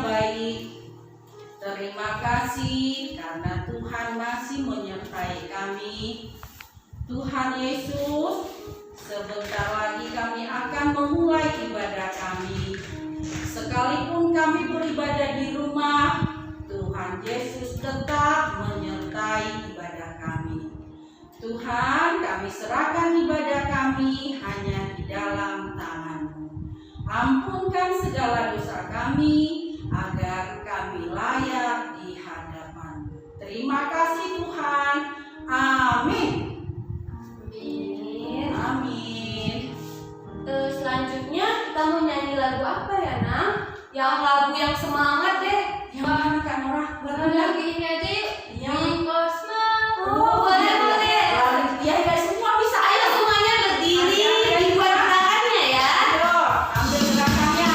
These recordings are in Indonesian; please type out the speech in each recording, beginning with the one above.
yang baik. Terima kasih karena Tuhan masih menyertai kami. Tuhan Yesus, sebentar lagi kami akan memulai ibadah kami. Sekalipun kami beribadah di rumah, Tuhan Yesus tetap menyertai ibadah kami. Tuhan, kami serahkan ibadah kami hanya di dalam tangan-Mu. Ampunkan segala dosa kami, agar kami layak di hadapan-Mu. Terima kasih Tuhan. Amin. Amin. Amin. Selanjutnya kita mau nyanyi lagu apa ya, Nang? Yang lagu yang semangat deh. Yang mana Kak Nora? Lagu ini aja yuk. Iya. Because Oh, boleh. Ya, guys, semua bisa. Ayo semuanya berdiri, dibuat gerakannya ya. Ayo, ambil gerakannya.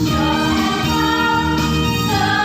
Show and love.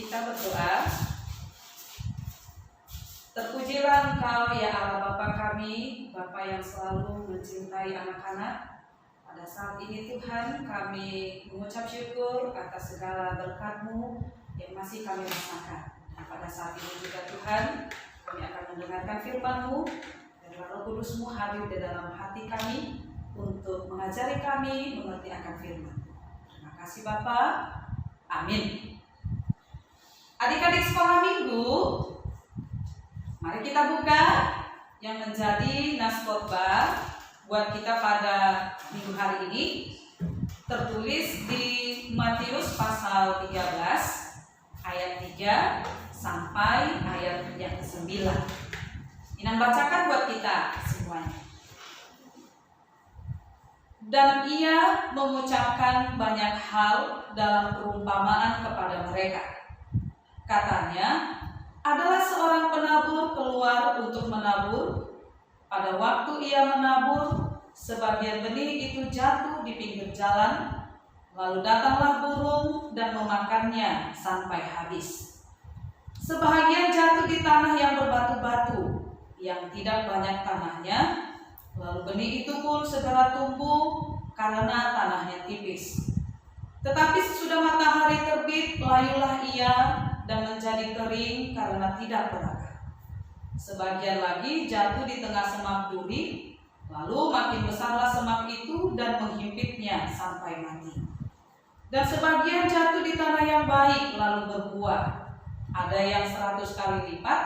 Kita berdoa. Terpujilah Engkau ya Allah Bapa kami, Bapa yang selalu mencintai anak-anak. Pada saat ini Tuhan, kami mengucap syukur atas segala berkat-Mu yang masih kami rasakan. Nah, pada saat ini juga Tuhan, kami akan mendengarkan firman-Mu dan Roh Kudus-Mu hadir di dalam hati kami untuk mengajari kami mengerti akan firman. Terima kasih Bapa. Amin. Adik-adik sekolah minggu, mari kita buka yang menjadi nas khotbah buat kita pada minggu hari ini. Tertulis di Matius pasal 13 ayat 3 sampai ayat yang ke-9. Inang bacakan buat kita semuanya. Dan ia mengucapkan banyak hal dalam perumpamaan kepada mereka. Katanya, adalah seorang penabur keluar untuk menabur. Pada waktu ia menabur, sebagian benih itu jatuh di pinggir jalan, lalu datanglah burung dan memakannya sampai habis. Sebahagian jatuh di tanah yang berbatu-batu, yang tidak banyak tanahnya, lalu benih itu pun segera tumbuh karena tanahnya tipis. Tetapi sesudah matahari terbit, layulah ia dan menjadi kering karena tidak berakar. Sebagian lagi jatuh di tengah semak duri, lalu makin besarlah semak itu dan menghimpitnya sampai mati. Dan sebagian jatuh di tanah yang baik lalu berbuah. Ada yang 100 kali lipat,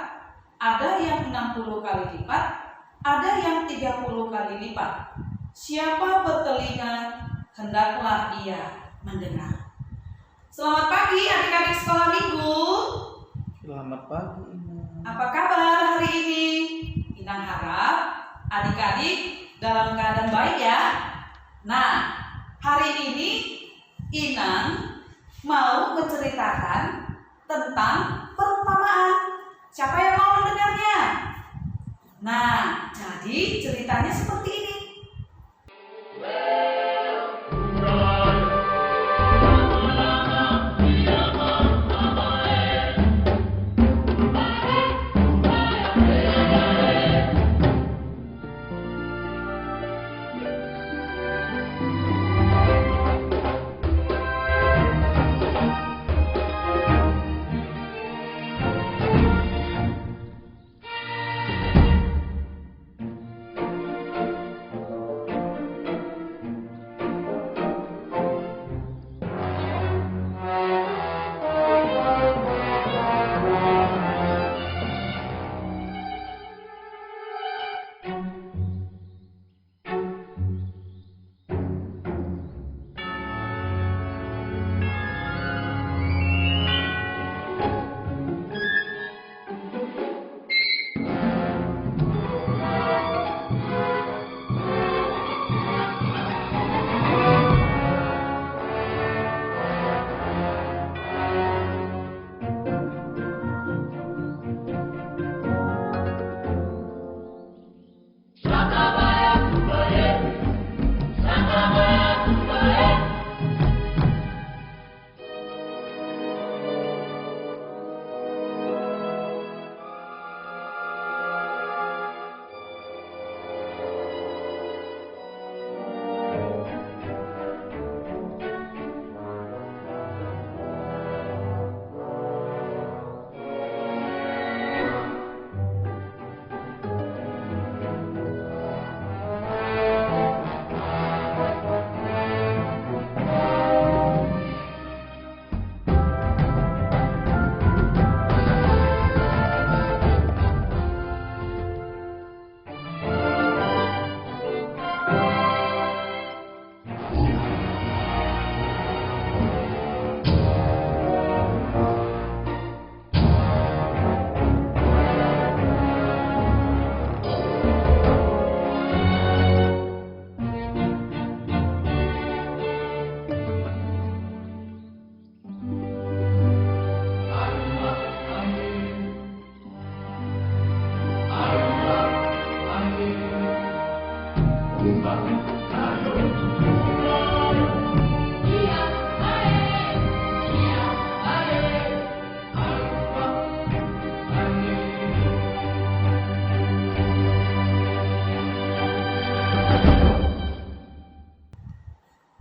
ada yang 60 kali lipat, ada yang 30 kali lipat. Siapa bertelinga, hendaklah ia mendengar. Selamat pagi adik-adik sekolah minggu. Selamat pagi, Inang. Apa kabar hari ini? Inang harap adik-adik dalam keadaan baik ya. Nah, hari ini Inang mau menceritakan tentang perumpamaan. Siapa yang mau mendengarnya? Nah, jadi ceritanya seperti ini.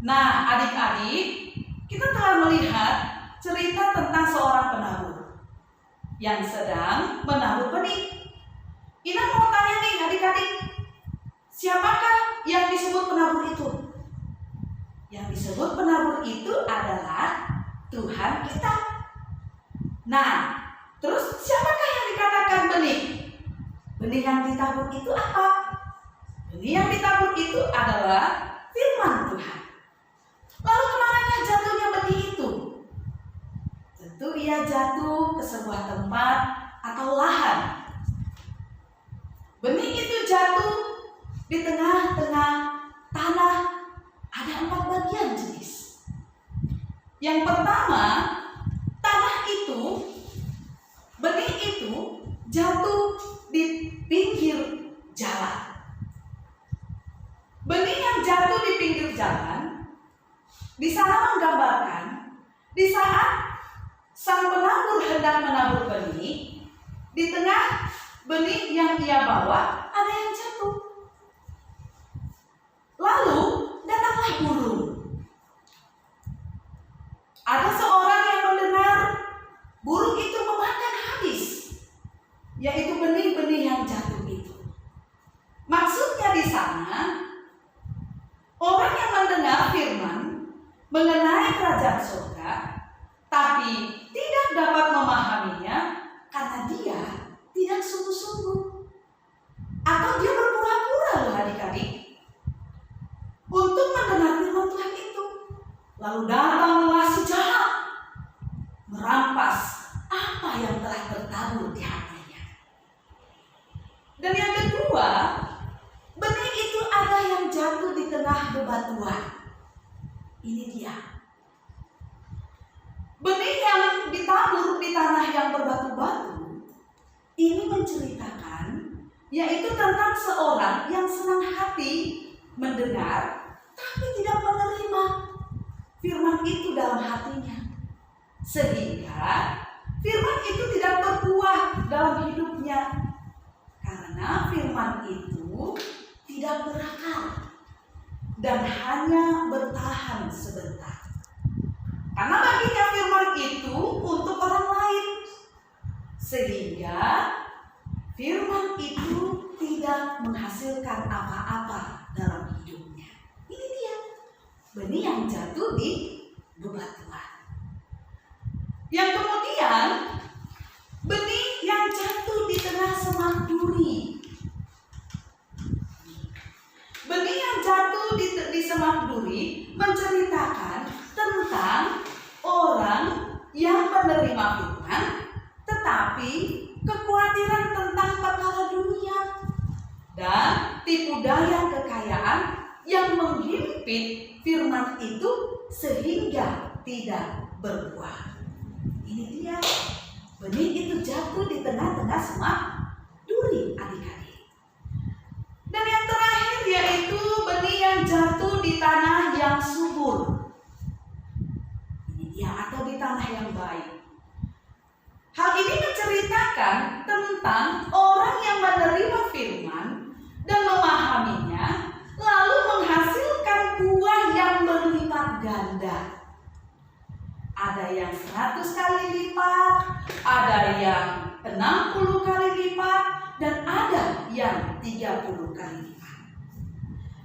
Nah, adik-adik, kita telah melihat cerita tentang seorang penabur yang sedang menabur benih. Ina mau tanya nih adik-adik, siapakah yang disebut penabur itu? Yang disebut penabur itu adalah Tuhan kita. Nah, terus siapakah yang dikatakan benih? Benih yang ditabur itu apa? Benih yang ditabur itu adalah firman Tuhan. Lalu kemanakah jatuhnya benih itu? Tentu ia jatuh ke sebuah tempat atau lahan. Benih itu jatuh di tengah-tengah tanah. Ada 4 bagian jenis. Yang pertama, tanah itu, benih itu jatuh di pinggir jalan. Benih yang jatuh di pinggir jalan, di sana menggambarkan di saat sang penabur hendak menabur benih, di tengah benih yang ia bawa ada yang jatuh. Lalu datanglah burung. Ada seorang yang mendengar burung itu memakan habis, yaitu benih-benih yang jatuh itu. Maksudnya di sana, orang yang mendengar firman mengenai kerajaan surga, tapi tidak dapat memahaminya karena dia tidak sungguh-sungguh. Atau dia berpura-pura loh adik-adik untuk mendengar firman Tuhan itu. Lalu datanglah si jahat merampas apa yang telah tertabur di hatinya. Dan yang kedua, benih itu ada yang jatuh di tengah bebatuan. Ini dia. Benih yang ditabur di tanah yang berbatu-batu ini menceritakan yaitu tentang seorang yang senang hati mendengar tapi tidak menerima firman itu dalam hatinya, sehingga firman itu tidak berbuah dalam hidupnya karena firman itu tidak berakal dan hanya bertahan sebentar. Karena baginya firman itu untuk orang lain, sehingga firman itu tidak menghasilkan apa-apa dalam hidupnya. Ini dia, benih yang jatuh di bebatuan. Yang kemudian, benih yang jatuh di tengah semak duri. Benih yang jatuh di semak duri menceritakan tentang orang yang menerima firman, tetapi kekhawatiran tentang perkara dunia dan tipu daya kekayaan yang menghimpit firman itu sehingga tidak berbuah. Ini dia, benih itu jatuh di tengah-tengah semak duri, adik-adik. Dan yang terakhir yaitu benih yang jatuh di tanah yang subur. Ini dia, atau di tanah yang baik. Hal ini menceritakan tentang orang yang menerima firman dan memahaminya, lalu menghasilkan buah yang berlipat ganda. Ada yang 100 kali lipat, ada yang 60 kali lipat, dan ada yang 30 kali lipat.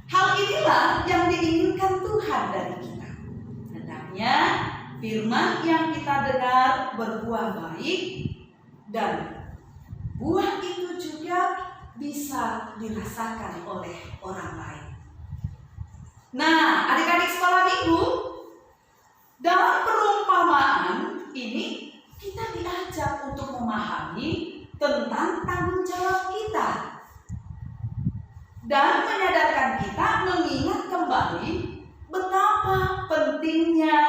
Hal inilah yang diinginkan Tuhan dari kita. Hendaknya firman yang kita dengar berbuah baik, dan buah itu juga bisa dirasakan oleh orang lain. Nah, adik-adik sekolah minggu, dalam perumpamaan ini kita diajak untuk memahami tentang tanggung jawab kita dan menyadarkan kita mengingat kembali betapa pentingnya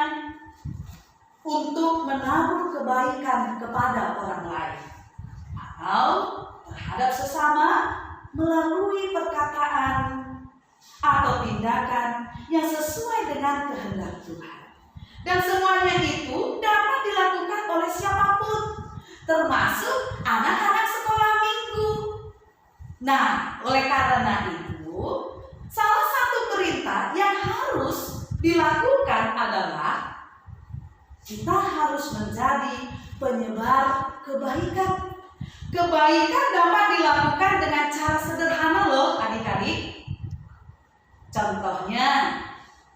untuk menabur kebaikan kepada orang lain atau terhadap sesama melalui perkataan atau tindakan yang sesuai dengan kehendak Tuhan. Dan semuanya itu dapat dilakukan oleh siapapun, termasuk anak-anak sekolah minggu. Nah, oleh karena itu, salah satu perintah yang harus dilakukan adalah kita harus menjadi penyebar kebaikan. Kebaikan dapat dilakukan dengan cara sederhana loh adik-adik. Contohnya,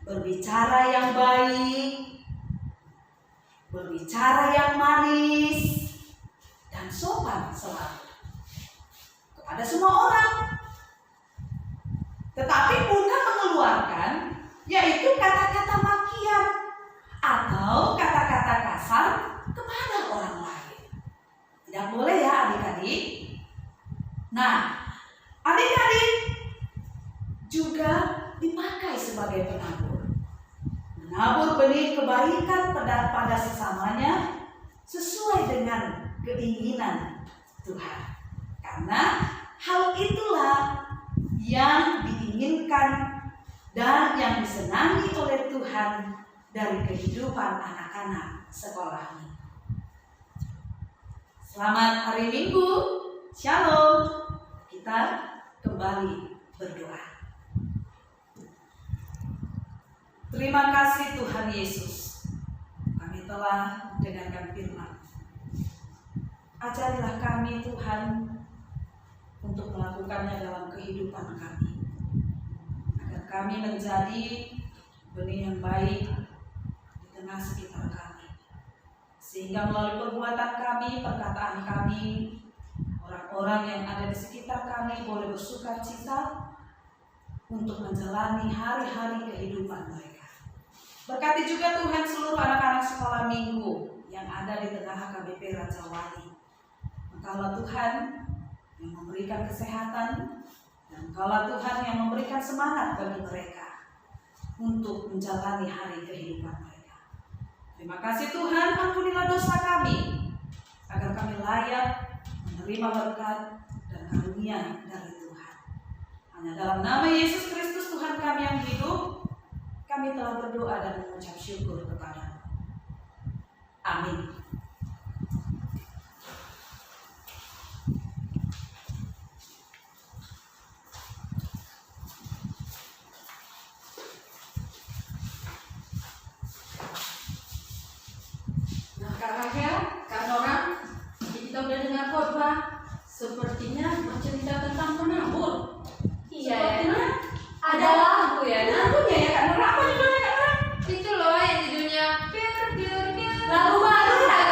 berbicara yang baik, berbicara yang manis, dan sopan selalu kepada semua orang. Tetapi bukan mengeluarkan, yaitu kata-kata makian atau kata-kata kasar kepada orang lain. Tidak boleh ya adik-adik. Nah, adik-adik juga dipakai sebagai penabur. Menabur benih kebaikan pada sesamanya sesuai dengan keinginan Tuhan. Karena hal itulah yang diinginkan dan yang disenangi oleh Tuhan dari kehidupan anak-anak sekolah ini. Selamat hari Minggu. Shalom. Kita kembali berdoa. Terima kasih Tuhan Yesus. Kami telah mendengarkan firman. Ajarilah kami Tuhan untuk melakukannya dalam kehidupan kami. Agar kami menjadi benih yang baik di tengah sekitar kami. Sehingga melalui perbuatan kami, perkataan kami, orang-orang yang ada di sekitar kami boleh bersuka cita untuk menjalani hari-hari kehidupan mereka. Berkati juga Tuhan seluruh anak-anak sekolah minggu yang ada di tengah HKBP Raja Wali. Engkaulah Tuhan yang memberikan kesehatan, dan Engkaulah Tuhan yang memberikan semangat bagi mereka untuk menjalani hari kehidupan mereka. Terima kasih Tuhan, ampunilah dosa kami, agar kami layak menerima berkat dan karunia dari Tuhan. Hanya dalam nama Yesus Kristus Tuhan kami yang hidup, kami telah berdoa dan mengucap syukur kepada-Mu. Amin. Nah, Kak Rahel, Kak Nora, kita udah dengar khotbah. Sepertinya bercerita tentang penabur. Iya ya. Sepertinya Ada lagu ya, Nak. lagunya ya Kak Nora. Apa judulnya Kak Nora? Itu loh yang judulnya Dir dir dir. lagu baru ya.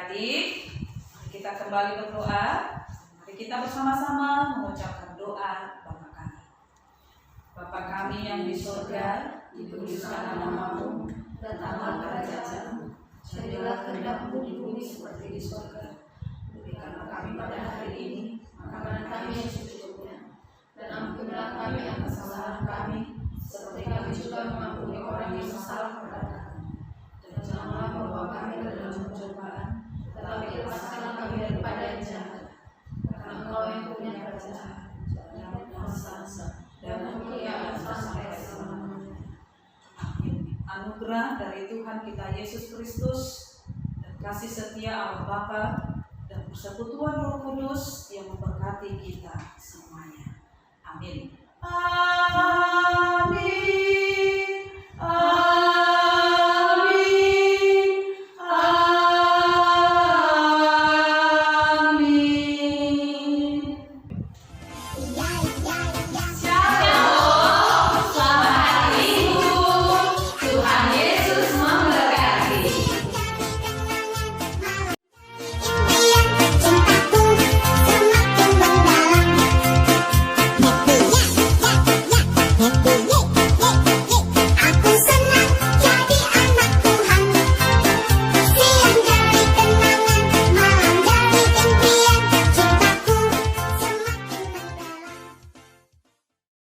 adik-adik, mari kita kembali berdoa. Mari kita bersama-sama mengucapkan doa Bapa kami. Bapa kami yang di surga, dikuduskanlah namamu, datanglah kerajaanmu, jadilah kehendakmu di bumi seperti di surga. Berikanlah kami pada hari ini makanan kami yang secukupnya, dan ampunilah kami atas kesalahan kami, seperti kami juga mengampuni orang yang bersalah kepada kami. Dan janganlah membawa kami ke dalam pencobaan, tetapi lepaskanlah kami daripada yang jahat. Karena Engkau yang punya kerajaan dan kuasa dan kemuliaan sampai selama-lamanya. Amin. Anugerah dari Tuhan kita Yesus Kristus dan kasih setia Allah Bapa dan persekutuan Roh Kudus yang memberkati kita semuanya. Amin. Amin.